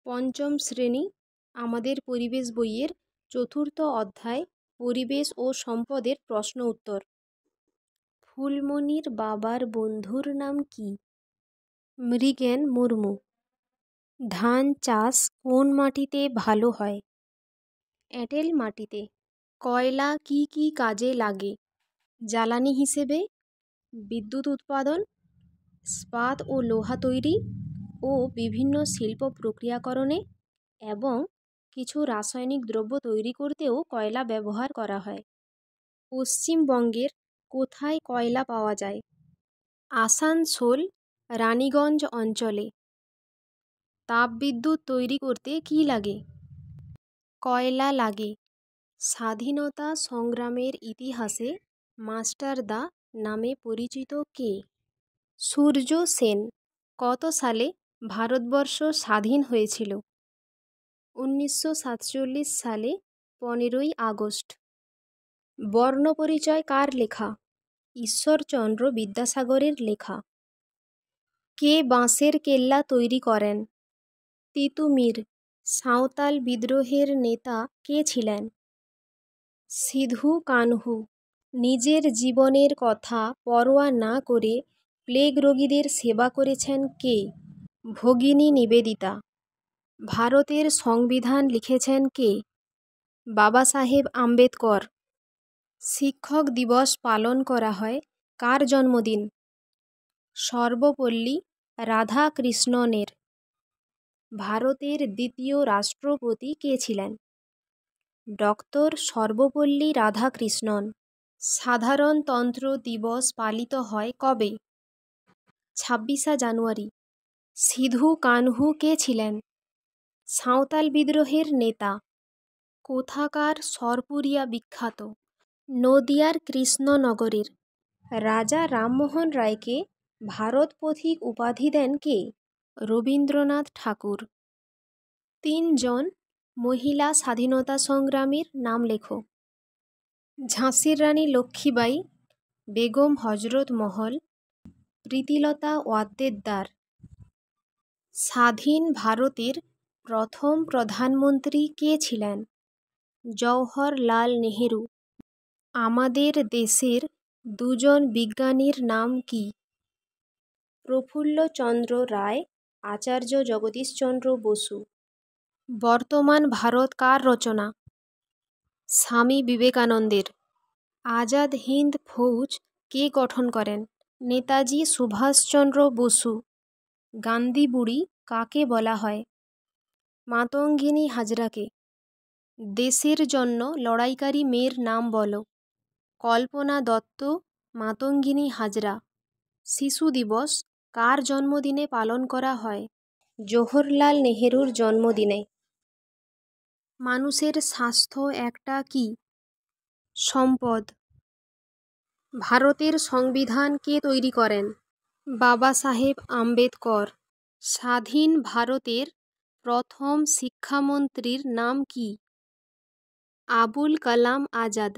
পঞ্চম শ্রেণী আমাদের পরিবেশ বইয়ের চতুর্থ অধ্যায় পরিবেশ ও সম্পদের প্রশ্ন উত্তর। ফুলমণির বাবার বন্ধুর নাম কি? মৃগেন মুর্মু। ধান চাষ কোন মাটিতে ভালো হয়? এঁটেল মাটিতে। কয়লা কি কি কাজে লাগে? জ্বালানি হিসেবে, বিদ্যুৎ উৎপাদন, ইস্পাত ও লোহা তৈরি ও বিভিন্ন শিল্প প্রক্রিয়াকরণে এবং কিছু রাসায়নিক দ্রব্য তৈরি করতেও কয়লা ব্যবহার করা হয়। পশ্চিমবঙ্গের কোথায় কয়লা পাওয়া যায়? আসানসোল, রানীগঞ্জ অঞ্চলে। তাপবিদ্যুৎ তৈরি করতে কী লাগে? কয়লা লাগে। স্বাধীনতা সংগ্রামের ইতিহাসে মাস্টারদা নামে পরিচিত কে? সূর্য সেন। কত সালে ভারতবর্ষ স্বাধীন হয়েছিল? 1947 সালে 15ই আগস্ট। বর্ণপরিচয় কার লেখা? ঈশ্বরচন্দ্র বিদ্যাসাগরের লেখা। কে বাঁশের কেল্লা তৈরি করেন? তিতুমির। সাঁওতাল বিদ্রোহের নেতা কে ছিলেন? সিধু কানহু। নিজের জীবনের কথা পরোয়া না করে প্লেগ রোগীদের সেবা করেছেন কে? ভগিনী নিবেদিতা। ভারতের সংবিধান লিখেছেন কে? বাবাসাহেব আম্বেদকর। শিক্ষক দিবস পালন করা হয় কার জন্মদিন? সর্বপল্লী রাধাকৃষ্ণনের। ভারতের দ্বিতীয় রাষ্ট্রপতি কে ছিলেন? ডক্টর সর্বপল্লী রাধাকৃষ্ণন। সাধারণতন্ত্র দিবস পালিত হয় কবে? 26শে জানুয়ারি। সিধু কানহু কে ছিলেন? সাঁওতাল বিদ্রোহের নেতা। কোথাকার সরপুরিয়া বিখ্যাত? নদিয়ার কৃষ্ণনগরের। রাজা রামমোহন রায়কে ভারত পথিক উপাধি দেন কে? রবীন্দ্রনাথ ঠাকুর। 3 জন মহিলা স্বাধীনতা সংগ্রামীর নাম লেখো। ঝাঁসির রানী লক্ষ্মীবাঈ, বেগম হজরত মহল, প্রীতিলতা ওয়াদ্দেদার। স্বাধীন ভারতের প্রথম প্রধানমন্ত্রী কে ছিলেন? জওহরলাল নেহেরু। আমাদের দেশের 2 জন বিজ্ঞানীর নাম কি? প্রফুল্লচন্দ্র রায়, আচার্য জগদীশচন্দ্র বসু। বর্তমান ভারত কার রচনা? স্বামী বিবেকানন্দের। আজাদ হিন্দ ফৌজ কে গঠন করেন? নেতাজি সুভাষচন্দ্র বসু। গান্ধী বুড়ি কাকে বলা হয়? মাতঙ্গিনী হাজরাকে। দেশের জন্য লড়াইকারী মেয়ের নাম বলো। কল্পনা দত্ত, মাতঙ্গিনী হাজরা। শিশু দিবস কার জন্মদিনে পালন করা হয়? জওহরলাল নেহেরুর জন্মদিনে। মানুষের স্বাস্থ্য একটা কি? সম্পদ। ভারতের সংবিধান কে তৈরি করেন? বাবাসাহেব আম্বেদকর। স্বাধীন ভারতের প্রথম শিক্ষামন্ত্রীর নাম কি? আবুল কালাম আজাদ।